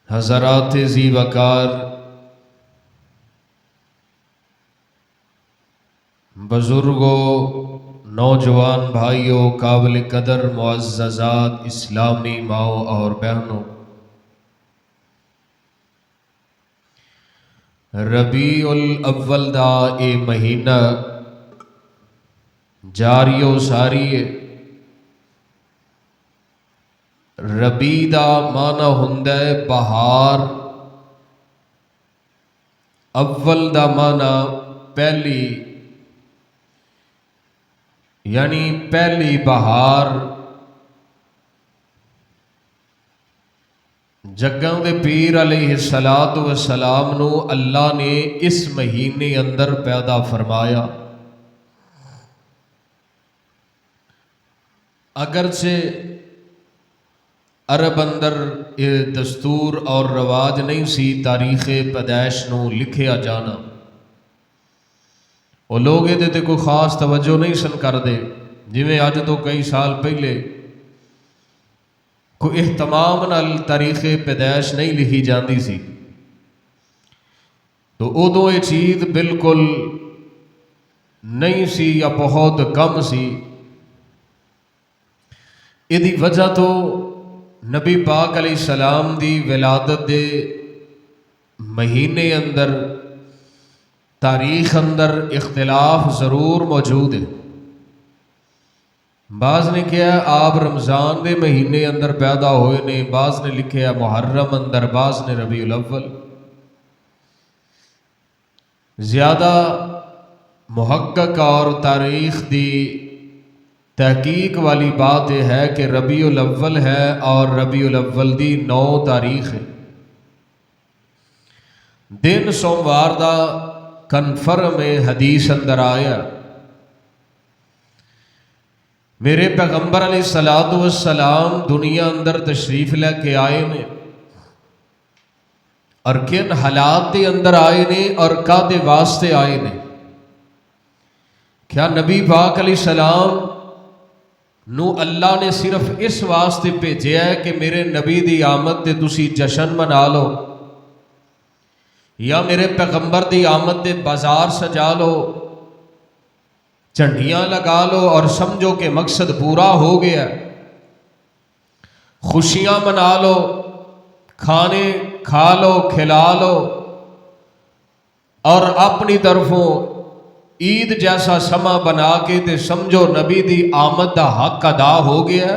حضرات ذی وقار بزرگوں، نوجوان بھائیوں، قابل قدر معززات اسلامی ماؤں اور بہنوں، ربیع الاول دا اے مہینہ جاری و ساری ہے۔ ربیع دا معنی ہوندا ہے بہار، اول دا معنی پہلی، یعنی پہلی بہار۔ جگاں دے پیر علیہ السلام نو اللہ نے اس مہینے اندر پیدا فرمایا۔ اگرچہ عرب اندر یہ دستور اور رواج نہیں سی تاریخ پیدائش نو لکھیا جانا، وہ لوگ یہ کوئی خاص توجہ نہیں سن کردے، جویں اج تو کئی سال پہلے کوئی اہتمام نال تاریخ پیدائش نہیں لکھی جاندی سی، تو ادو یہ چیز بالکل نہیں سی یا بہت کم سی۔ یہ وجہ تو نبی پاک علیہ السلام دی ولادت دے مہینے اندر تاریخ اندر اختلاف ضرور موجود ہے۔ بعض نے کہا آپ رمضان دے مہینے اندر پیدا ہوئے نے، بعض نے لکھیا محرم اندر، بعض نے ربیع الاول۔ زیادہ محقق اور تاریخ دی تحقیق والی بات یہ ہے کہ ربیع الاول ہے اور ربیع الاول دی 9 تاریخ ہے۔ دن سوموار دا کنفرم حدیث اندر آیا، میرے پیغمبر علیہ السلام دنیا اندر تشریف لے کے آئے نے، اور کن حالات دے اندر آئے نے اور کادے واسطے آئے نے۔ کیا نبی پاک علیہ السلام نو اللہ نے صرف اس واسطے بھیجیا ہے کہ میرے نبی دی آمد تے تسی جشن منا لو، یا میرے پیغمبر دی آمد تے بازار سجا لو، جھنڈیاں لگا لو اور سمجھو کہ مقصد پورا ہو گیا، خوشیاں منا لو، کھانے کھا لو، کھلا لو، اور اپنی طرفوں عید جیسا سما بنا کے تے سمجھو نبی دی آمد دا حق ادا ہو گیا؟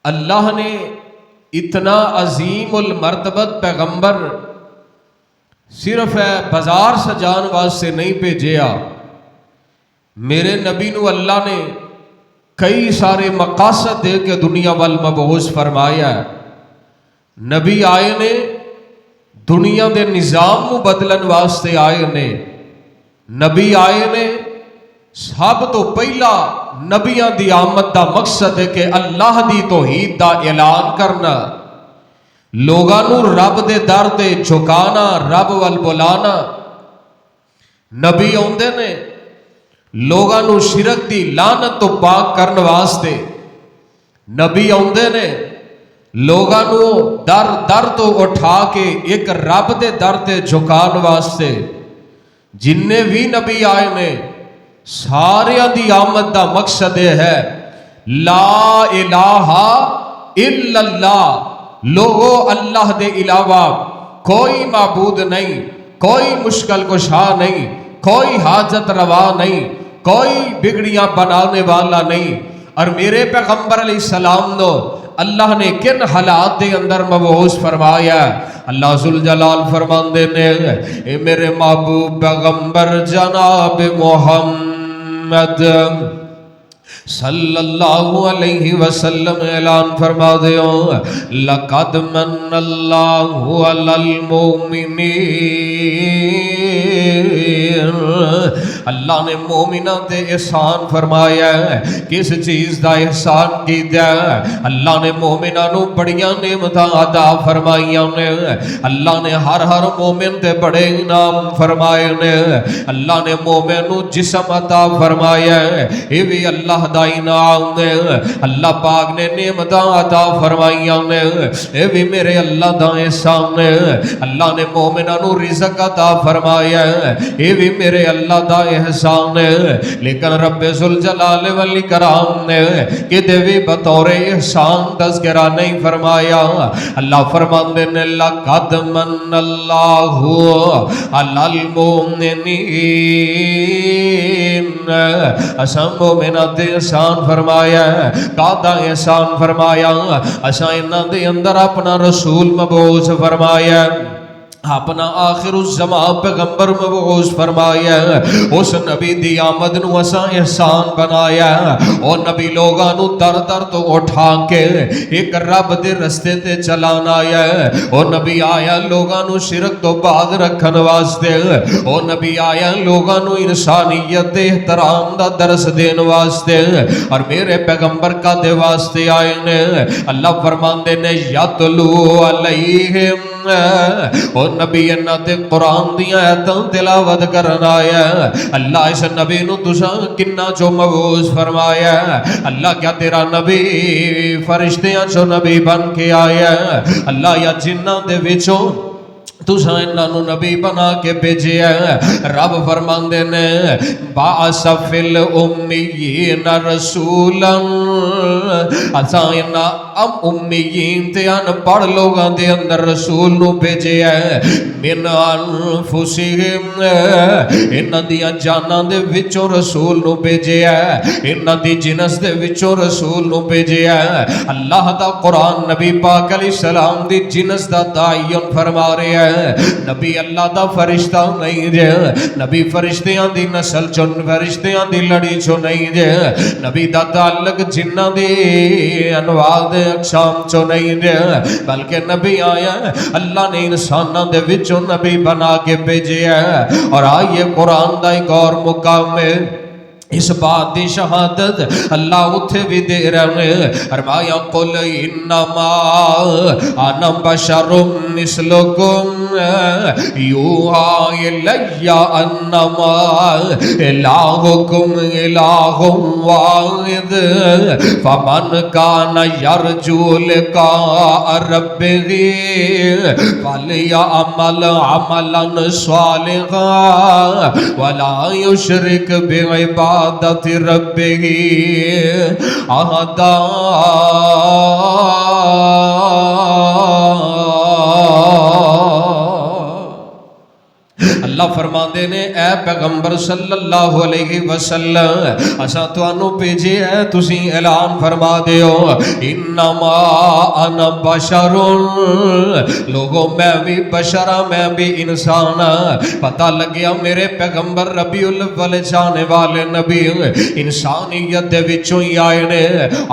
اللہ نے اتنا عظیم المرتبت پیغمبر صرف بازار سجان واسطے نہیں بھیجیا، میرے نبی نو اللہ نے کئی سارے مقاصد دے کے دنیا وال مبعوث فرمایا ہے۔ نبی آئے نے دنیا دے نظام نو بدلن واسطے آئے نے، نبی آئے نے سب تو پہلا نبیاں دی آمد دا مقصد ہے کہ اللہ دی توحید دا اعلان کرنا، لوگاں نو رب دے در تے جھکانا، رب وال بلانا۔ نبی آندے نے لوگاں نو شرک دی لعنت تو پاک کرن واسطے، نبی آندے نے لوگاں نو در در تو اٹھا کے ایک رب دے در تے جھکان واسطے۔ جننے بھی نبی آئے نے ساریاں دی آمد دا مقصد یہ ہے لا الہ الا اللہ، لوگو اللہ دے علاوہ کوئی معبود نہیں، کوئی مشکل کشا نہیں، کوئی حاجت روا نہیں، کوئی بگڑیاں بنانے والا نہیں۔ اور میرے پیغمبر علیہ السلام نو اللہ نے کن حالات دے اندر مبعوث فرمایا؟ اللہ ذوالجلال فرماندے نے اے میرے محبوب پیغمبر جناب محمد صلی اللہ علیہ وسلم اعلان فرما دیو لقد من اللہ علی المؤمنین اللہ نے مومنہ تے احسان فرمایا ہے کس چیز دا احسان کیتا ہے اللہ نے مومنہ نو بڑیاں نعمتاں عطا فرمائیاں نے اللہ نے ہر مومن تے بڑے انعام فرمائے نے اللہ نے مومن نو جسم عطا فرمایا ہے یہ بھی اللہ دا انعام ہے اللہ پاک نے نعمتاں عطا فرمائیاں نے یہ بھی میرے اللہ دا احسان ہے اللہ نے مومنہ نو رزق عطا فرمایا ہے یہ بھی میرے اللہ دا احسان ہے لیکن رب ذوالجلال والاکرام نے کدے بھی بطور احسان تذکرہ نہیں فرمایا اللہ فرماندے نے لقد من اللہ علی المؤمنین اساں مومناں تے احسان فرمایا کادا احسان فرمایا اساں انہاں دے اندر اپنا رسول مبعوث فرمایا اپنا آخر الزمان پیغمبر مبعوث فرمایا اس نبی دی آمد نو اساں احسان بنایا اور نبی لوگاں نو در در تو اٹھا کے ایک رب دے رستے تے چلانا آیا اور نبی آیا لوگاں نو شرک تو بعد رکھن واسطے اور نبی آیا لوگاں نو انسانیت دے احترام دا درس دین واسطے اور میرے پیغمبر کا دے واسطے آئے نے اللہ فرماندے نے یتلو علیہم اور نبی انہاں تے قرآن دیاں آیتاں تلاوت کرنا آیا اللہ اس نبی نو تساں کنہ چو مبعوث فرمایا اللہ کیا تیرا نبی فرشتیاں چو نبی بن کے آیا اللہ یا جنہ دے وچوں تساں انہاں نو نبی بنا کے بھیجے رب فرماندے نے بعث فی الامیین رسولا اساں انہاں امیین تے ان پڑھ لوگاں دے اندر رسول نو بھیجے من انفسہم انہاں دیاں جاناں دے وچوں رسول نو بھیجے انہاں دی جنس دے وچوں رسول نو بھیجے اللہ دا قرآن نبی پاک علیہ السلام دی جنس دا تعین فرما رہے ہیں نبی اللہ دا فرشتہ نہیں جے نبی فرشتیاں دی نسل چون فرشتیاں دی لڑی چو نہیں جے نبی دا تعلق جنہ دی انواع دے اقسام چو نہیں جے بلکہ نبی آیا اللہ نے انسانہ دے وچوں نبی بنا کے بھیجے اور آئیے قرآن دا ایک اور مقام میں اس بات دی شہادت اللہ اتھے بھی دے رہے فرمایا قل انما انا بشر مثلکم یوحی الی انما الہکم الہ واحد فمن کان یرجو لقاء ربہ فلیعمل عملا صالحا ولا یشرک بعبادت عبادت ربہ احدا اللہ فرماندے نے اے پیغمبر صلی اللہ علیہ وسلم اساں تانوں بھیجے ہے تسی اعلان فرما دیو انما انا بشر لوگوں میں بھی بشر میں بھی انسان پتہ لگیا میرے پیغمبر ربیع الاول جانے والے نبی انسانیت دے وچوں ہی آئے نے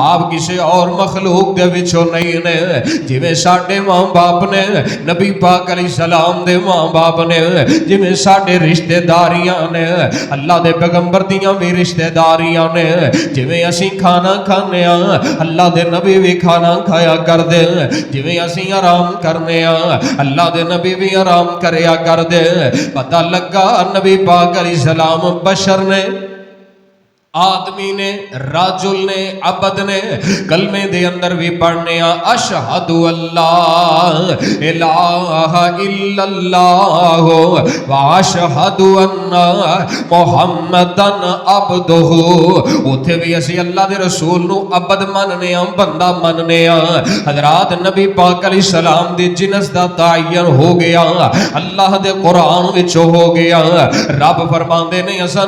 آپ کسی اور مخلوق دے وچوں نہیں نے جویں ساڈے ماں باپ نے نبی پاک علیہ السلام دے ماں باپ نے جویں ساڈے رشتہ داریاں نے اللہ دے پیغمبر دیاں بھی رشتہ داریاں نے جویں اسی کھانا کھانے اللہ دے نبی بھی کھانا کھایا کر دے جویں اسی آرام کرنے اللہ دے نبی بھی آرام کریا کر دے پتہ لگا نبی پاک علیہ السلام بشر نے آدمی نے راجل نے عبد نے کلمے دے اندر بھی پڑھنے اشہد اللہ الہ الا اللہ واشہد ان محمدن عبدہ اتھے بھی اسی اللہ دے رسول نو عبد مننے بندہ مننے حضرات نبی پاک علیہ السلام دی جنس دا تعین ہو گیا اللہ دے قرآن وچ ہو گیا رب فرماندے نے اساں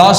10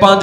5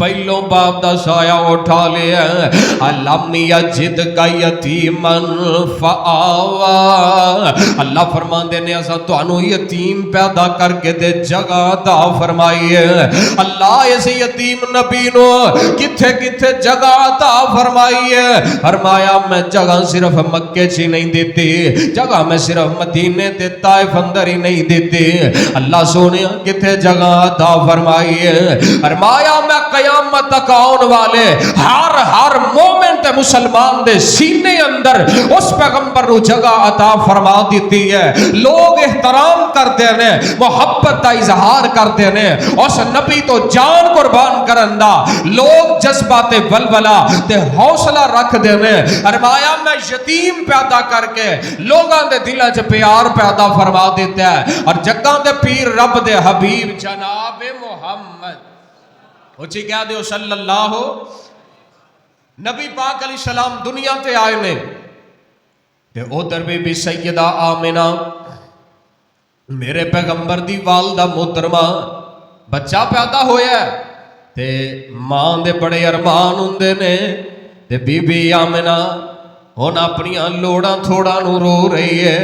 پہلوں باپ دا سایہ اٹھا لیا علم یجد کا یتیمن فآوا اللہ فرماندے نے اسا تانوں یتیم پیدا کر کے دے جگہ عطا فرمائی ہے اللہ اس یتیم نبی نو کتھے کتھے جگہ عطا فرمائی ہے فرمایا میں جگہ صرف مکے چی نہیں دیتی جگہ میں صرف مدینے تے طائف اندر ہی نہیں دیتی اللہ سونے کتھے جگہ عطا فرمائی ہے فرمایا میں قیامت تک آن والے ہر مومن تے مسلمان دے سینے اندر اس پیغمبر نو جگہ عطا فرما دیتی ہے لوگ احترام کرتے ہیں محبت کا اظہار کرتے ہیں اس نبی تو جان قربان کرندا لوگ جذبات ولولا تے حوصلہ رکھ دے ہیں فرمایا میں یتیم پیدا کر کے لوگاں دے دلاں چ پیار پیدا فرما دیتا ہے اور جگاں دے پیر رب دے حبیب جناب محمد اچھی کہہ دیو صلی اللہ نبی پاک علیہ السلام دنیا تے آئے نے تے ادھر بھی سیدہ آمنہ میرے پیغمبر دی والدہ محترمہ بچہ پیدا ہویا ہے تے ماں دے بڑے ارمان ہوندے نے تے بی بی آمنہ ہن اپنیاں لوڑاں تھوڑا نو رو رہی ہے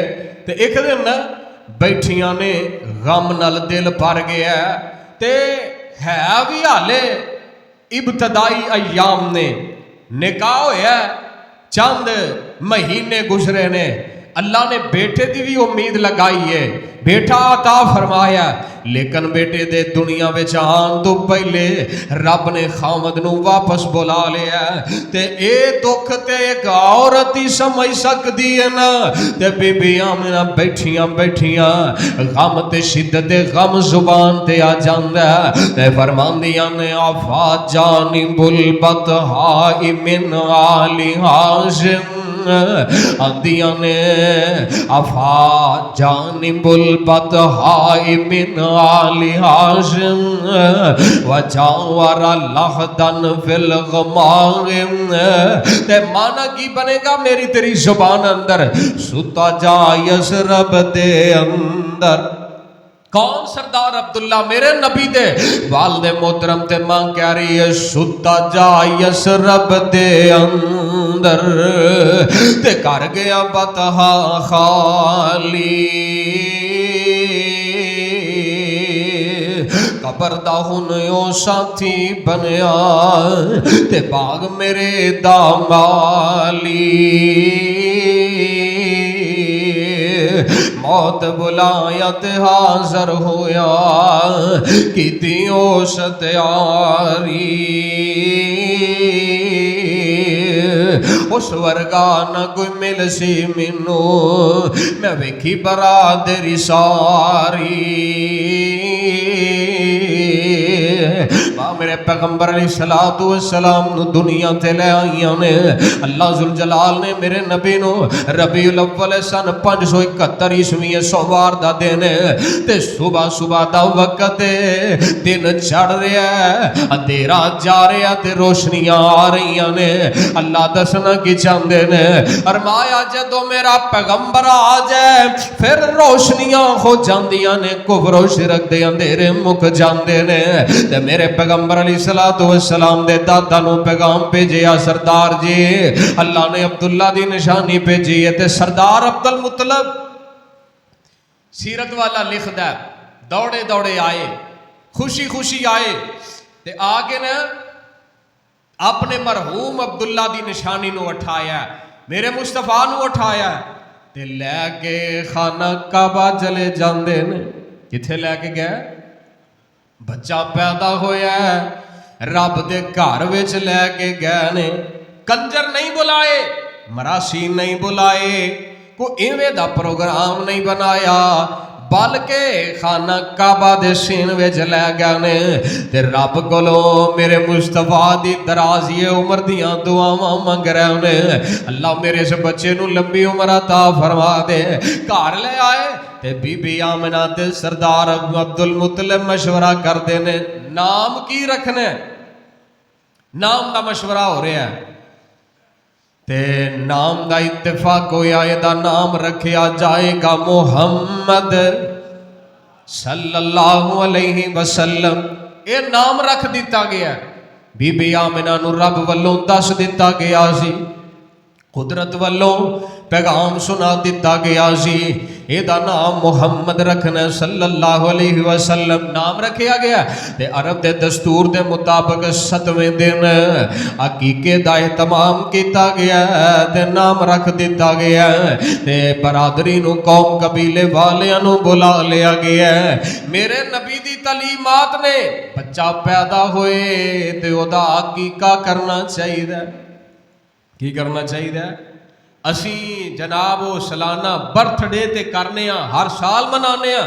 تے ایک دن بیٹھیاں نے غم نال دل بھر گیا تے ہے بھی حالے ابتدائی ایام نے نکاح ہویا چند مہینے گزرے نے اللہ نے بیٹے دی بھی امید لگائی ہے بیٹا عطا فرمایا لیکن بیٹے دے دنیا وچ آن تو پہلے رب نے خامد نو واپس بلا لیا تے اے دکھ تے ایک عورت ہی سمجھ سکدی ہے نا تے بی بی آمنہ بیٹھیاں غم تے شدت غم زبان تے آ جاندا تے فرماندیاں نے آفا جانب البطحاء من آل ہاشم آندیاں نے افا جانب البطحاء من آل ہاشم وجاور لحدن فی الغمام تے مانا کی بنے گا میری تیری زبان اندر ستا جا یسرب دے اندر کون سردار عبداللہ میرے نبی دے والد محترم تے ماں کہہ رہی ہے ستا جا یسرب دے اندر تے کر گیا بطحا خالی قبر دا ہن او ساتھی بنیا تے باغ میرے دا مالی موت بلایا تے حاضر ہویا کیتی اوس تیاری اس ورگا نہ کوئی مل سی مینو میں ویکھی برادری ساری میرے پیغمبر علیہ السلام نو دنیا تے لے آئیاں نے اللہ ذوالجلال نے میرے نبی نو ربیع الاول سن 571 عیسوی سوار دا دن تے صبح دا وقت دن چڑھ رہا ہے اندھیرا جا رہا تے روشنیاں آ رہیاں نے اللہ دسنا کی چاہندے نے فرمایا جدوں میرا پیغمبر آ جائے پھر روشنیاں ہو جاندیاں نے کفر و شرک دے اندھیرے مک جاندے نے تے میرے پیغمبر علیہ السلام دے دادا نو پیغام بھیجیا سردار جی اللہ نے عبداللہ دی نشانی بھیجی ہے تے سردار عبد المطلب سیرت والا لکھدا ہے دوڑے دوڑے آئے خوشی آئے تے آگے نا اپنے مرحوم عبداللہ دی نشانی نو اٹھایا میرے مصطفیٰ نو اٹھایا تے لے کے خانہ کعبہ چلے جاندے نے کتھے لے کے گئے بچہ پیدا ہویا ہے رب دے گھر وچ لے کے گئے نے کنجر نہیں بلائے مراسی نہیں بلائے کوئی ایویں دا پروگرام نہیں بنایا بلکہ خانہ کعبہ دے سین وچ لے گئے نے تے رب کولو میرے مصطفیٰ دی درازی عمر دیاں دعاواں منگ رہے نے اللہ میرے اس بچے نو لمبی عمر عطا فرما دے گھر لے آئے تے بی بی آمنہ تے سردار عبد المطلب مشورہ کر دے نے نام کی رکھنے نام دا مشورہ ہو رہا ہے تے نام دا اتفاق ہویا یہ دا نام رکھیا جائے گا محمد صلی اللہ علیہ وسلم یہ نام رکھ دیتا گیا ਬੀਬੀ ਆਮਿਨਾ ਨੂੰ ਰੱਬ ਵੱਲੋਂ ਦੱਸ ਦਿੱਤਾ ਗਿਆ ਸੀ, ਕੁਦਰਤ ਵੱਲੋਂ ਪੈਗਾਮ ਸੁਣਾ ਦਿੱਤਾ ਗਿਆ ਸੀ, ਇਹਦਾ ਨਾਮ ਮੁਹੰਮਦ ਰੱਖਣਾ ਸੱਲੱਲਾਹੁ ਅਲੈਹਿ ਵਸੱਲਮ ਨਾਮ ਰੱਖਿਆ ਗਿਆ। ਤੇ ਅਰਬ ਦੇ ਦਸਤੂਰ ਦੇ ਮੁਤਾਬਕ 7ਵੇਂ ਦਿਨ ਅਕੀਕੇ ਦਾ ਇਤਮਾਮ ਕੀਤਾ ਗਿਆ ਤੇ ਨਾਮ ਰੱਖ ਦਿੱਤਾ ਗਿਆ ਤੇ ਬਰਾਦਰੀ ਨੂੰ, ਕੌਮ ਕਬੀਲੇ ਵਾਲਿਆਂ ਨੂੰ ਬੁਲਾ ਲਿਆ ਗਿਆ। ਮੇਰੇ ਨਬੀ ਦੀ ਤਾਲੀਮਾਤ ਨੇ ਬੱਚਾ ਪੈਦਾ ਹੋਏ ਤੇ ਉਹਦਾ ਅਕੀਕਾ ਕਰਨਾ ਚਾਹੀਦਾ। ਕੀ ਕਰਨਾ ਚਾਹੀਦਾ? ਅਸੀਂ ਜਨਾਬ ਉਹ ਸਾਲਾਨਾ ਬਰਥਡੇ ਤੇ ਕਰਨੇ ਆ, ਹਰ ਸਾਲ ਮਨਾਉਂਦੇ ਆ,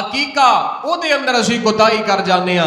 ਅਕੀਕਾ, ਉਹਦੇ ਅੰਦਰ ਅਸੀਂ ਕੋਤਾਹੀ ਕਰ ਜਾਂਦੇ ਆ।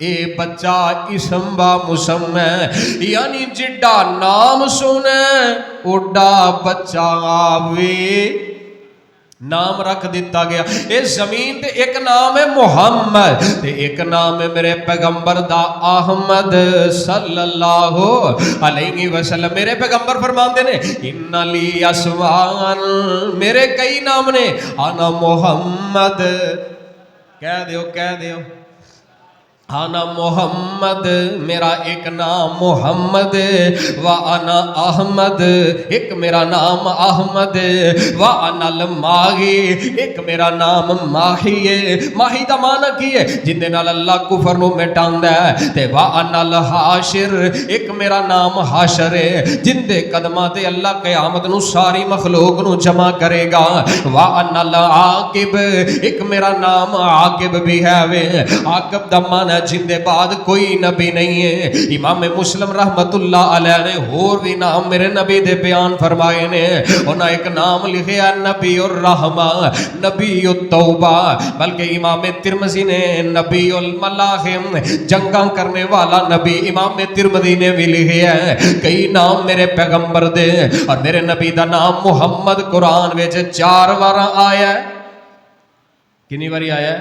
اے بچہ اسم با مسمى یعنی جڈا نام سونے اوڈا بچہ آوے نام رکھ دیتا گیا. اس زمین تے ایک نام ہے محمد تے ایک نام ہے میرے پیغمبر دا احمد صلی اللہ علیہ وسلم. میرے پیغمبر فرماندے نے ان لی اسمان میرے کئی نام نے انا محمد کہہ دیو انا محمد میرا ایک نام محمد و انا احمد ایک میرا نام احمد و انا الماہی ایک میرا نام ماہی ہے. ماہی دا معنی کی ہے جن دے نال اللہ کفر نو مٹاندا ہے تے و انا الحاشر ایک میرا نام حاشر ہے جن دے قدماں تے اللہ قیامت نو ساری مخلوق نو جمع کرے گا. و انا العاقب ایک میرا نام عاقب بھی ہے وے. عاقب دا معنی جن دے بعد کوئی نبی نہیں ہے. امام مسلم رحمت اللہ علیہ نے اور بھی نام میرے نبی دے بیان فرمائے نے. انہاں ایک نام لکھیا نبی الرحمہ نبی التوبہ بلکہ امام ترمذی نے نبی الملاحم جنگاں کرنے والا نبی امام ترمذی نے بھی لکھیا ہے. کئی نام میرے پیغمبر دے اور میرے نبی دا نام محمد قرآن وچ 4 بار آیا ہے. کنی باری آیا ہے؟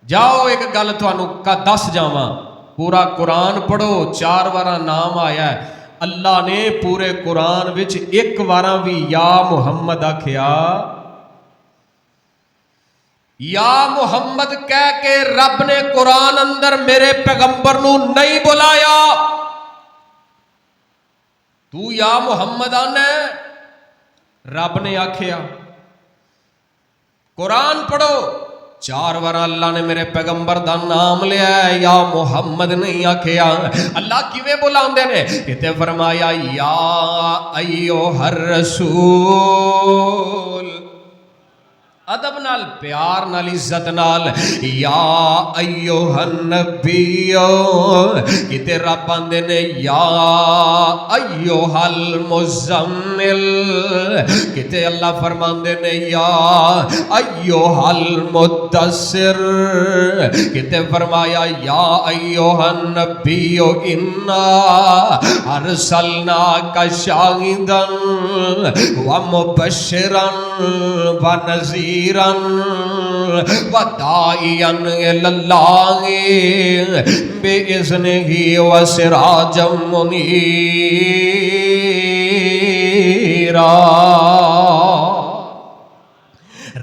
جاؤ ایک گل تھانوں کا دس جاواں پورا قرآن پڑھو 4 بار نام آیا ہے. اللہ نے پورے قرآن وچ ایک بار بھی یا محمد آکھیا یا محمد کہہ کے رب نے قرآن اندر میرے پیغمبر نو نہیں بلایا. تو یا محمد آنا رب نے آکھیا. قرآن پڑھو 4 بار اللہ نے میرے پیغمبر دا نام لیا ہے یا محمد نہیں آکھیا. اللہ کیویں بلاندے نے تے فرمایا یا ایھا الرسول ادب نال پیار نال عزت نال یا ایھا النبی کتے رب آندے نے یا ایھا المزمل کتے اللہ فرماندے نے یا ایھا المدثر کتے فرمایا یا ایھا النبی انا ارسلناک شاہدا ومبشرا ونذیرا وداعیا الی اللہ باذنہ وسراجا منیرا.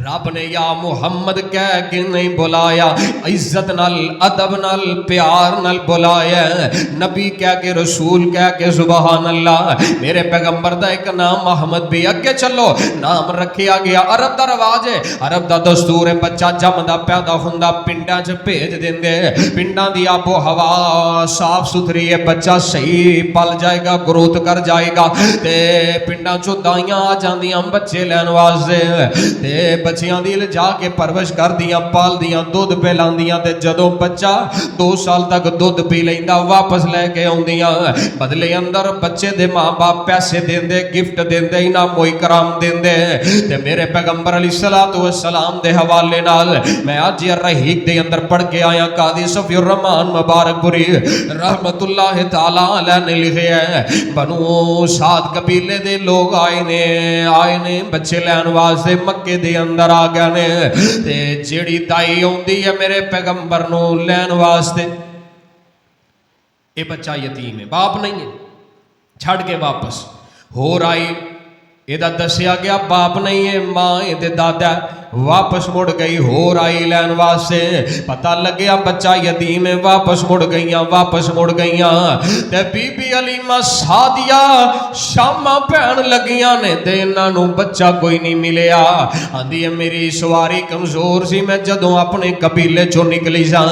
رب نے یا محمد کہہ کے نہیں بلایا عزت نال ادب نال پیار نال بلایا. نبی کہہ کے رسول کہہ کے سبحان اللہ. میرے پیغمبر دا ایک نام محمد بھی. اگے چلو نام رکھیا گیا. عرب دا رواج ہے عرب دا دستور ہے بچہ جمدا پیدا ہوندا پنڈاں چ بھیج دیندے. پنڈاں دی آب و ہوا صاف ستھری ہے بچہ صحیح پل جائے گا گروتھ کر جائے گا تے پنڈاں چوں دائیاں آ جاندیاں بچے لین واسطے تے بچیاں دی جا کے پرورش کر دیاں پال دیاں دودھ پلاندیاں تے جدوں بچہ 2 سال تک دودھ پی لیندا واپس لے کے آوندیاں. بدلے اندر بچے دے ماں باپ پیسے دیندے گفٹ دیندے انعام و اکرام دیندے. تے میرے پیغمبر علیہ الصلوۃ والسلام دے حوالے نال میں اج رحیق دے اندر پڑھ کے آیا. قاضی صفی الرحمان مبارک پوری رحمت اللہ تعالی علیہ نے لکھیا ہے بنو سعد قبیلے دے لوگ آئے نے بچے لین واسطے مکے دے اندر آ گئے نے تے جیڑی دائی ہوندی ہے میرے پیغمبر نو لین واسطے اے بچہ یتیم ہے باپ نہیں ہے چھڑ کے واپس ہو رائی یہ دسیا گیا باپ نہیں ہے ماں یہ دادا واپس مڑ گئی ہو رائی لین واسطے پتہ لگیا بچہ یتیم ہے واپس مڑ گئیاں تے بی بی علیمہ سعدیہ شامہ پہن لگیاں نے تے انہاں نوں بچہ کوئی نہیں ملیا. آندی ہے میری سواری کمزور سی میں جدوں اپنے قبیلے چوں نکلی ساں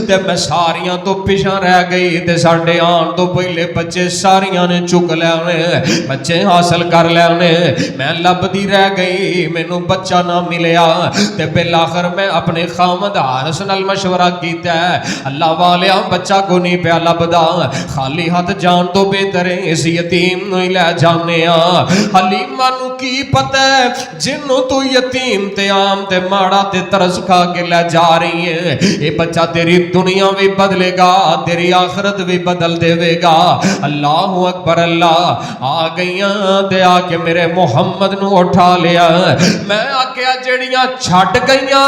تے میں ساریاں تو پیچھے رہ گئی تے ساڈے آن تو پہلے بچے ساریاں نے چک لے بچے حاصل کر لے میں لبدی رہ گئی مینوں بچہ نہ ملیا. تے بالآخر میں اپنے خامد حارس نال مشورہ کیتا ہے اللہ والیا بچہ کو نہیں پیا لبدا خالی ہاتھ جان تو بہتر ہے اس یتیم نو ہی لے جانے حلیمہ نو کی پتہ ہے جنوں تو یتیم تے عام تے ماڑا تے ترس کھا کے لے جا رہی ہے یہ بچہ تیری دنیا بھی بدلے گا تیری آخرت بھی بدل دے گا اللہ اکبر اللہ آ گئیاں دے آ کے میرے محمد نو اٹھا لیا میں آکیا جڑیاں چھٹ گئیاں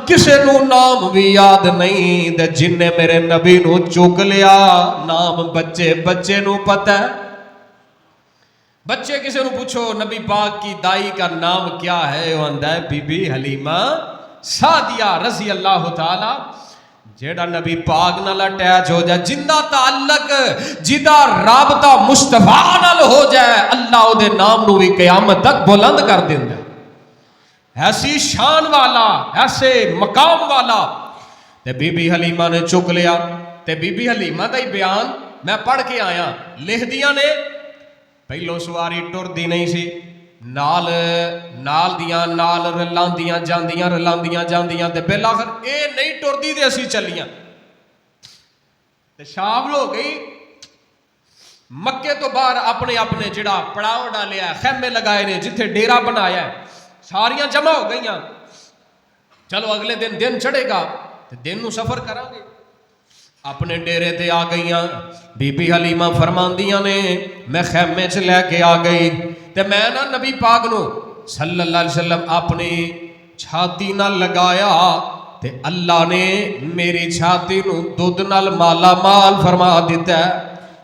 کسے نو نام بھی یاد نہیں دے جن نے میرے نبی نو چک لیا نام بچے نو پتہ ہے بچے کسے نو پوچھو نبی پاک کی دائی کا نام کیا ہے وہ اندہ ہے بی بی حلیمہ سعدیہ رضی اللہ تعالی جیڑا نبی پاک نال اٹیچ ہو جائے جندہ تعلق جدا رابطہ مصطفیٰ نال ہو جائے اللہ او دے نام نو بھی قیامت تک بلند کر دیندا ایسی شان والا ایسے مقام والا تے بی بی حلیمہ نے چک لیا تے بی بی حلیمہ دا ہی بیان میں پڑھ کے آیا لکھ دیا نے پہلو سواری ٹر دی نہیں سی نال رلاندیاں جاندیاں تے بالآخر اے نہیں ٹر دی تے اسی چلیاں تے شام ہو گئی مکے تو باہر اپنے جڑا پڑاؤ ڈالیا خیمے لگائے نے جتھے ڈیرا بنایا ہے ساریاں جمع ہو گئیاں چلو اگلے دن چڑھے گا تے دن نو سفر کریں گے اپنے ڈیرے تے آ گئیاں بی بی حلیمہ فرماندیاں نے میں خیمے چ لے کے آ گئی تے میں نا نبی پاک نو صلی اللہ علیہ وسلم اپنی چھاتی نہ لگایا تے اللہ نے میری چھاتی نو دودھ نال مالا مال فرما دیتا ہے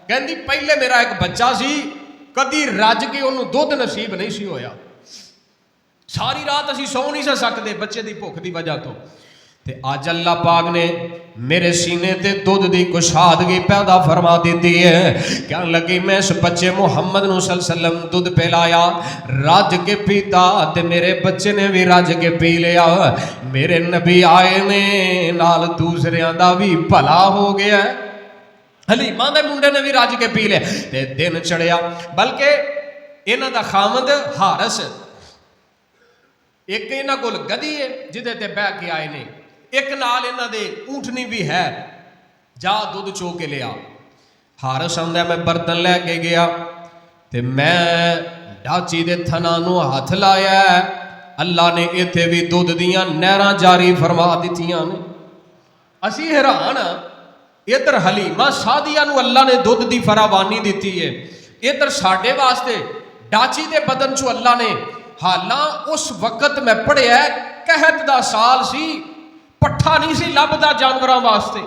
کہندی پہلے میرا ایک بچہ سی کدی رج کے انہوں دودھ نصیب نہیں سی ہویا ساری رات اسی سو نہیں سکتے بچے دی بھوک دی وجہ تو تے آج اللہ پاک نے میرے سینے تے دودھ دی کشادگی پیدا فرما دیتی ہے کیا لگی میں اس بچے محمد صلی اللہ علیہ وسلم دودھ پلایا راج کے پیتا تے میرے بچے نے بھی راج کے پی لیا میرے نبی آئے نے نال دوسرے دا بھی بھلا ہو گیا ہے حلیمہ دے منڈے نے بھی راج کے پی لے تے دن چڑھیا بلکہ انہاں دا خامد حارس ایک انہاں کول گدی ہے جدے تے بہ کے آئے نے ایک نال انہاں دے اونٹنی بھی ہے جا دودھ چو کے لیا حارس آندا میں برتن لے کے گیا تے میں ڈاچی دے تھنا نو ہاتھ لایا ہے اللہ نے ایتھے بھی دودھ دیاں نہراں جاری فرما دتیاں نے اسی حیران ادھر حلیمہ سعدیہ نو اللہ نے دودھ دی فراوانی دیتی ہے ادھر ساڈے واسطے ڈاچی دے بدن چو اللہ نے حالاں اس وقت میں پڑھیا ہے قحط دا سال سی پٹھا نہیں سی لبدا جانوراں واسطے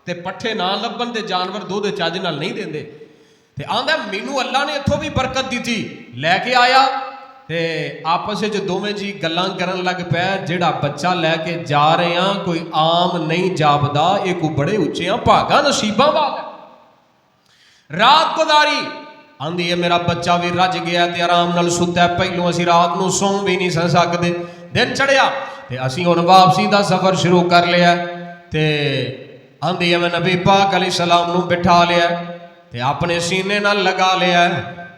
تے پٹھے نہ لبن تے جانور دودھ چج نال نہیں دیندے تے آندا مینوں اللہ نے اتھوں بھی برکت دتی لے کے آیا تے آپس وچ دوویں جی گلاں کرن لگ پے جیڑا بچہ لے کے جا رہے ہاں کوئی عام نہیں جاپدا اے کوئی بڑے اونچے بھاگا نصیباں والا رات گزاری آندی ہے میرا بچہ بھی رج گیا تے آرام نال ستا ہے پہلو اسی رات نو سو بھی نہیں سکدے دن چڑھیا تے اسی ہن واپسی دا سفر شروع کر لیا تے آندی ہے میں نبی پاک علیہ السلام نو بٹھا لیا تے اپنے سینے نال لگا لیا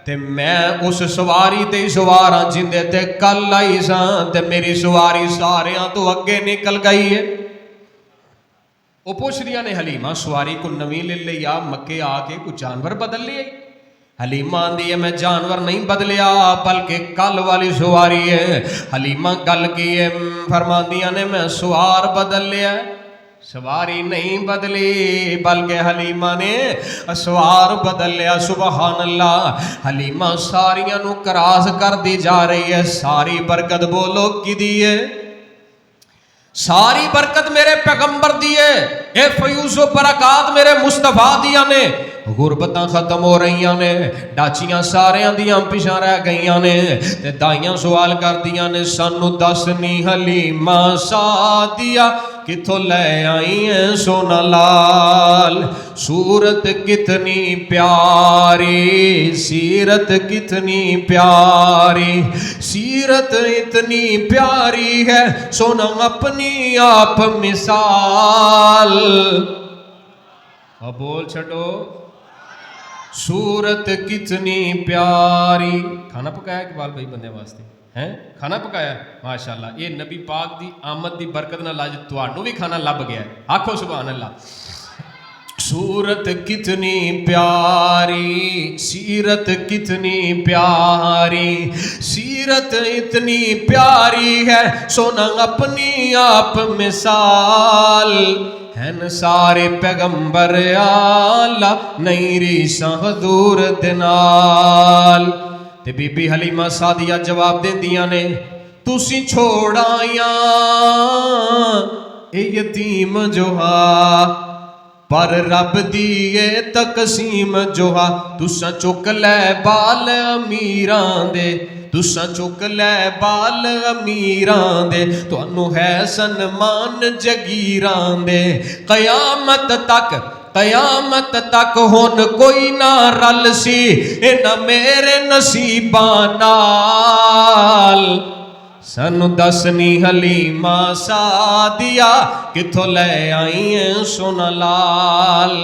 تے میں اس سواری تے سوار ہاں جندے تے کل آئی ساں تے میری سواری ساریاں تو اگے نکل گئی ہے وہ پوچھ دیا نے حلیمہ سواری کو نویں لے لیا مکے آ کے کچھ جانور بدل لیا حلیمہ آندی ہے میں جانور نہیں بدلیا بلکہ کل والی سواری ہے حلیمہ گل کی ہے فرماندیاں نے میں سوار بدل لیا سواری نہیں بدلی بلکہ حلیمہ نے سوار بدل لیا سبحان اللہ حلیمہ ساریاں نو کراس کر دی جا رہی ہے ساری برکت بولو کی دیئے ساری برکت میرے پیغمبر دیئے اے فیوز و برکات میرے مصطفیٰ دیا نے غربتاں ختم ہو رہیاں نے ڈاچیاں ساریاں دیاں پیشاں رہ گئیاں نے تے دائیاں سوال کر دیاں نے سانو دسنی حلیمہ سعدیہ کتھوں لے آئی ہیں سونا لال صورت کتنی پیاری سیرت کتنی پیاری سیرت اتنی پیاری ہے سونا اپنی آپ مثال اب بول چھٹو صورت کتنی پیاری کھانا پکایا اقبال بھائی بندے واسطے ہے کھانا پکایا ماشاء اللہ. یہ نبی پاک دی آمد دی برکت نال اج تانوں بھی کھانا لب گیا. آکھو سبحان اللہ. صورت کتنی پیاری سیرت کتنی پیاری سیرت اتنی پیاری ہے سونا اپنی آپ مثال ہیں سارے پیغمبر آلہ نہیں ریساں حضور دنال. تے بی بی حلیمہ سعدیہ جواب دیندیاں نے تسی چھوڑائیاں اے یتیم جو ہا پر رب دیئے تقسیم جو ہا تساں چک لے بال امیران دے تساں چک لے بال امیران دے تانوں ہے سنمان جگیران دے قیامت تک ہن کوئی نہ رل سی انہاں میرے نصیباں نال. سانو دسنی حلیمہ سعدیہ کتھوں لے آئی ہیں سونا لال.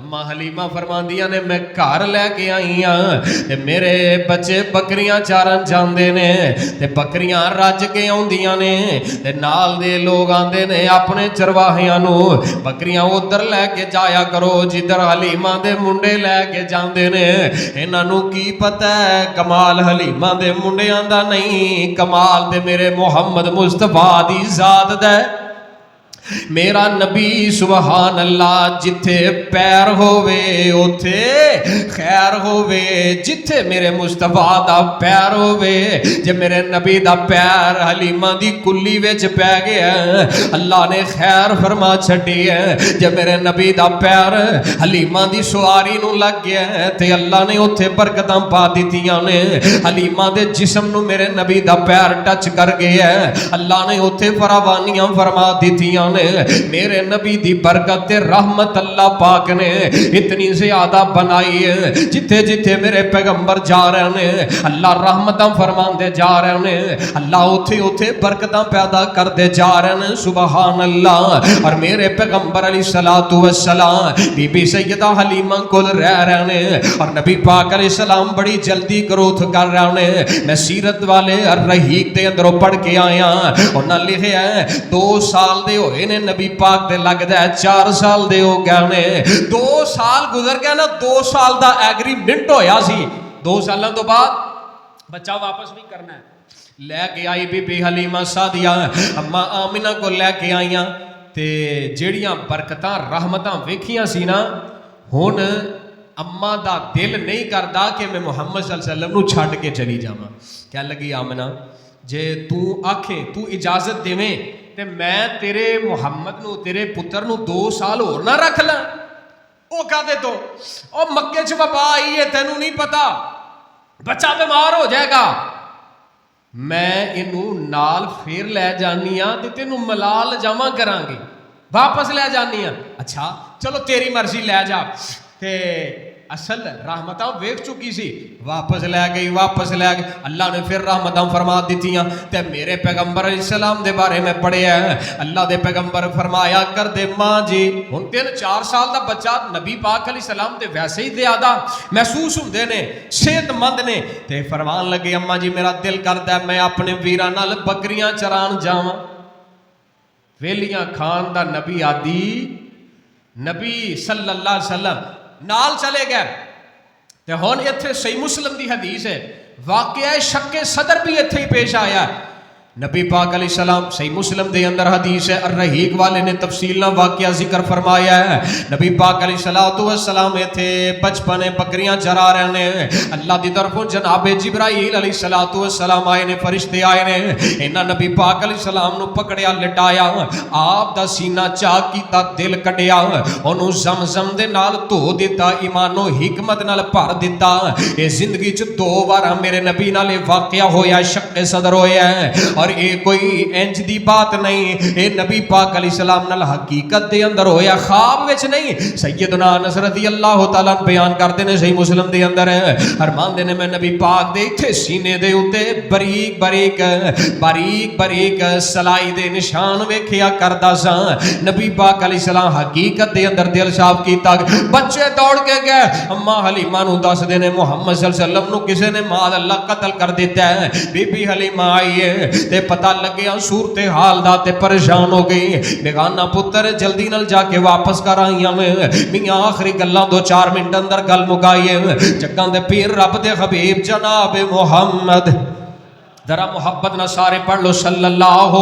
اماں حلیمہ فرماندیاں نے میں گھر لے کے آئی ہاں تے میرے بچے بکریاں چارن جاندے نے تے بکریاں رج کے آندیاں نے تے نال دے لوگ آندے نے اپنے چرواہیاں نو بکریاں ادھر لے کے جایا کرو جدھر حلیمہ دے منڈے لے کے جاندے نے. انہاں نو کی پتہ ہے کمال حلیمہ دے منڈیاں دا نہیں کمال تے میرے محمد مصطفیٰ دی ذات دا ہے. میرا نبی سبحان اللہ جتھے پیر ہووے اوتھے خیر ہووے جتھے میرے مصطفیٰ دا پیر ہووے. جے میرے نبی دا پیر حلیمہ دی کلی وچ پے گیا اللہ نے خیر فرما چھڈی ہے. جے میرے نبی دا پیر حلیمہ دی سواری نو لگ گیا تے اللہ نے اوتھے برکتاں پا دتیاں نے. حلیمہ دے جسم نو میرے نبی دا پیر ٹچ کر گیا اللہ نے اوتھے فراوانیاں فرما دتیاں. میرے نبی دی برکت رحمت اللہ پاک نے اتنی زیادہ بنائی ہے جتھے جتھے میرے پیغمبر جا رہے ہیں اللہ رحمتاں فرماندے جا رہے ہیں اللہ اوتھے اوتھے برکتاں پیدا کردے جا رہے ہیں سبحان اللہ. اور میرے پیغمبر علیہ الصلوۃ والسلام بی بی سیدہ حلیمہ کول رہ رہے ہیں اور نبی پاک علیہ السلام بڑی جلدی گروتھ کر رہے ہیں. میں سیرت والے الرحیق دے اندروں پڑھ کے آیا انہاں لکھیا ہے 2 سال دے ہوئے نے نبی پاک دے لگدا ہے 4 سال دے ہو گئے نے. 2 سال گزر گیا نا 2 سال دا ایگریمنٹ ہویا سی 2 سالاں تو بعد بچہ واپس بھی کرنا ہے. لے کے آئی بی بی حلیمہ سعدیہ اماں آمنہ کو لے کے آئیاں تے جیڑیاں برکتاں رحمتاں ویکھیاں سی نا ہن اماں دا دل نہیں کردا کہ میں محمد صلی اللہ علیہ وسلم نو چھڈ کے چلی جاواں. کہن لگی آمنہ جے تو آکھے تو اجازت دیویں تے میں تیرے محمد نو تیرے پتر نو 2 سال اور نہ رکھ لاں. او کہتے تو او مکے چ وبا آئی ہے تینوں نہیں پتا بچہ بیمار ہو جائے گا میں انہوں نال پھر لے جانی ہاں تے تینوں ملال جمع کراں گی واپس لے جانی ہاں. اچھا چلو تیری مرضی لے جا. تے اصل رحمتاں ویکھ چکی سی واپس لے گئی اللہ نے پھر رحمتاں فرما دیتیاں. تے میرے پیغمبر علیہ السلام دے بارے میں پڑھیا ہے اللہ دے پیغمبر فرمایا کر دے ماں جی ہن 3-4 سال دا بچہ نبی پاک علیہ السلام تے ویسے ہی زیادہ محسوس ہوندے نے صحت مند نے تے فرمان لگے اماں جی میرا دل کردا ہے میں اپنے ویراں نال بکریاں چران جاواں. ویلیاں کھان دا نبی آدی نبی صلی اللہ علیہ وسلم نال چلے گئے. تے ہن ایتھے صحیح مسلم دی حدیث ہے واقعہ شک صدر بھی ایتھے ہی پیش آیا. نبی پاک علیہ السلام صحیح مسلم دے اندر حدیث ہے الرحیق والے نے تفصیل نہ واقعہ ذکر فرمایا ہے. نبی پاک علیہ الصلوۃ والسلام ایتھے بچپنے بکریاں چرا رہے ہیں اللہ دی طرفوں جناب جبرائیل علیہ الصلوۃ والسلام آئے نے فرشتے آئے نے انہاں نبی پاک علیہ السلام نو پکڑیا لٹایا آپ دا سینہ چاک کیتا دل کڈیا اونوں زمزم دے نال دھو دتا ایمان و حکمت نال بھر دتا. اے زندگی چ 2 بار میرے نبی نال واقعہ ہویا شق صدر ہویا ہے اور یہ کوئی انج دی بات نہیں، اے نبی پاک علیہ السلام نال حقیقت دے اندر ہویا، خواب وچ نہیں۔ سیدنا انس رضی اللہ تعالیٰ بیان کرتے ہیں صحیح مسلم دے اندر فرماندے نے میں نبی پاک دے ایتھے سینے دے اوتے باریک باریک باریک باریک سلائی دے نشان ویکھیا کردا سا۔ نبی پاک علیہ السلام حقیقت دے اندر دل صاف کیتا، بچے دوڑ کے گئے اما حلیمہ نو دس دینے محمد صلی اللہ علیہ وسلم نو کسے نے مال اللہ قتل کر دیتا ہے۔ بی بی حلیمہ آئی ہے تے پتہ لگیا صورتحال دا تے پریشان ہو گئی، بیگانہ پتر جلدی نال جا کے واپس کر آئیاں میں میاں آخری گلاں 2-4 منٹ اندر گل مکائیے۔ جگاں دے پیر رب دے حبیب جناب محمد، ذرا محبت نہ سارے پڑھ لو صلی اللہ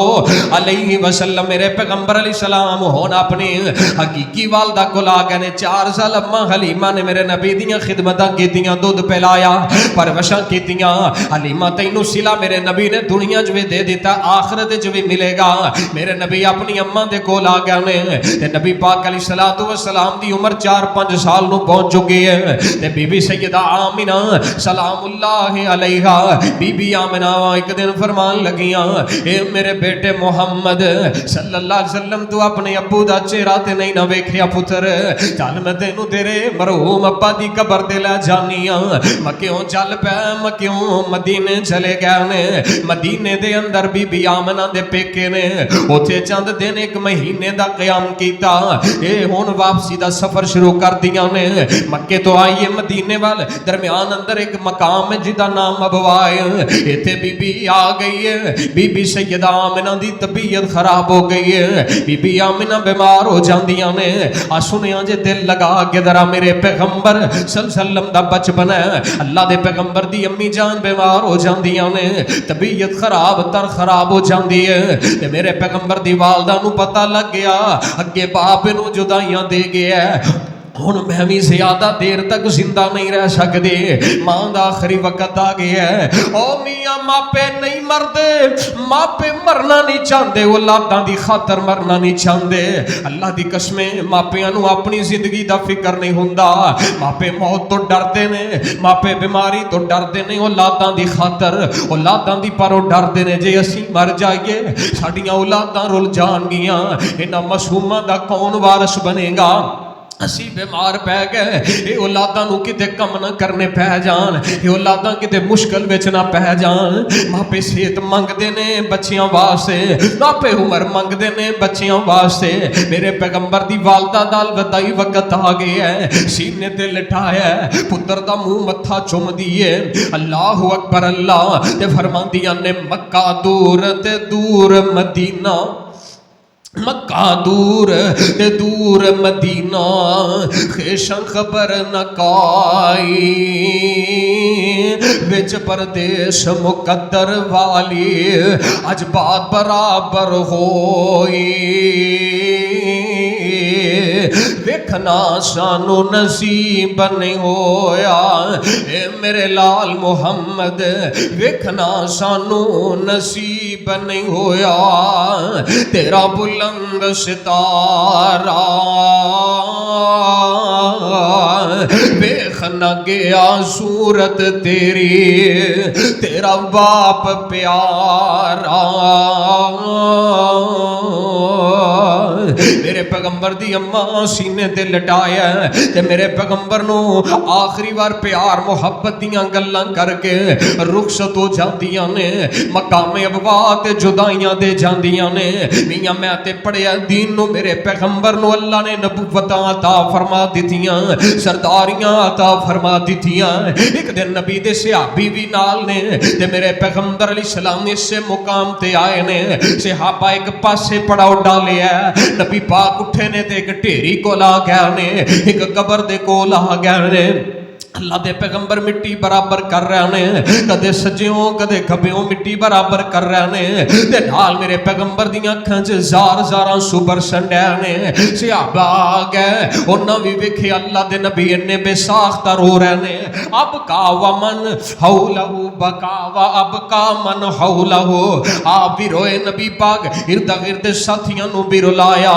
علیہ وسلم۔ میرے پیغمبر علیہ السلام ہون اپنی حقیقی والدہ کو لا گئے نے 4 سال اما حلیمہ نے میرے نبی دیاں خدمتاں کیتیاں، دودھ پلایا، پرورشاں کیتیاں۔ حلیمہ تینوں سلا میرے نبی نے دنیا جو دے دیتا، آخرت جو بھی ملے گا۔ میرے نبی اپنی اما دے کو لا گئے نے تے نبی پاک علیہ السلام دی عمر 4-5 سال نو پہنچ چکی ہے تے بی بی سیدہ آمنہ سلام اللہ علیہا، بی بی آمنہ ایک دن فرمان لگیاں، اے میرے بیٹے محمد صلی اللہ علیہ وسلم تو اپنے ابو دا چہرہ تے نہیں نہ ویکھیا پتر، چل میں تینوں تیرے مرحوم ابا دی قبر تے لے جانیاں۔ مکیوں چل پے، مکیوں مدینے چلے گئے نے۔ مدینے دے اندر بی بی آمنہ دے پیکے نے اوتھے چند دن 1 مہینے دا قیام کیتا، اے ہن واپسی دا سفر شروع کر دیاں نے۔ مکے تو آئیے مدینے وال درمیان اندر ایک مقام ہے جدا نام ابوا ہے، ایتھے بی بی آ گئی ہے۔ بی بی سیدہ آمنہ دی طبیعت خراب ہو گئی ہے، بی بی آمنہ بیمار ہو جاندیاں نے۔ سنیا جے دل لگا کے ذرا میرے پیغمبر صلی اللہ علیہ وسلم دا بچپن ہے، اللہ دے پیغمبر دی امی جان بیمار ہو جاندیاں نے، طبیعت خراب ہو جاندی ہے تے میرے پیغمبر دی والدہ نو پتہ لگ گیا اگے باپ نو جدائیاں دے گیا ہے، ہن میں بھی زیادہ دیر تک زندہ نہیں رہ سکدے، ماں دا آخری وقت آ گیا ہے۔ او میاں ماپے نہیں مردے، ماپے مرنا نہیں چاہندے، اولاداں دی خاطر مرنا نہیں چاہندے۔ اللہ دی قسمیں ماپیاں نو اپنی زندگی دا فکر نہیں ہوندا، ماپے موت تو ڈردے نے، ماپے بیماری تو ڈردے نے، اولاداں دی خاطر اولاداں دی پروں ڈردے نے، جے اسی مر جائیے ساڈیاں اولاداں رل جان گیاں، انہاں معصوماں دا کون وارث بنے گا؟ اسی بیمار پہ گئے، یہ اولاداں نو کتے کم نہ کرنے پہ جان، یہ اولاداں کتے مشکل وچ نہ پہ جان۔ ماپے صحت منگ دے نے بچیاں واسطے، ماپے عمر منگ دے نے بچیاں واسطے۔ میرے پیغمبر دی والدہ دا الوداعی وقت آ گیا ہے، سینے تے لٹایا ہے، پتر دا منہ متھا چوم دیے، اللہ اکبر اللہ تے فرماندیاں نے مکہ دور تے دور مدینہ، مکہ دور تے دور مدینہ، خیشن خبر نہ کائی، وچ پردیش مقدر والی، اج بات برابر ہوئی، ویکھنا سانو نصیب نہیں ہویا، اے میرے لال محمد ویکھنا سانو نصیب نہیں ہویا، تیرا بلند ستارہ ویکھ نہ گیا صورت تیری، تیرا باپ پیارا۔ میرے پیغمبر دی اماں سینے تے لٹایا تے میرے پیغمبر نو آخری بار پیار محبت دیاں گلاں کر کے رخصت ہو جاندیاں نے، مقام ابوا تے جدائیاں دے جاندیاں نے۔ میاں میں تے پڑھیا دین نو میرے پیغمبر نو اللہ نے نبوتاں عطا فرما دتیاں، سرداریاں عطا فرما دتیاں۔ ایک دن نبی دے صحابی بھی نال نے تے میرے پیغمبر علیہ السلام اس سے مقام تے آئے نے، صحابہ ایک پاسے پڑاؤ ڈالے ہے، نبی پاک اٹھے نے تے ایک ٹھیری کو لا گیا نے، ایک قبر دے کو لا گیا نے۔ اللہ دے پیغمبر مٹی برابر کر رہے ہیں، کدے سجیوں کدے کھبیوں مٹی برابر کر رہے ہیں، تے نال میرے پیغمبر دیاں اکھاں چ زار زاراں سبر سنڈے نے۔ صحابہ آ گئے، انہاں وی ویکھے اللہ دے نبی انے بے ساختہ رو رہے نے، اب کا ومن حولہ بکا و اب کا من حولہ، آپ بھی روئے نبی پاک ارد گرد ساتھیاں نو بھی رلایا۔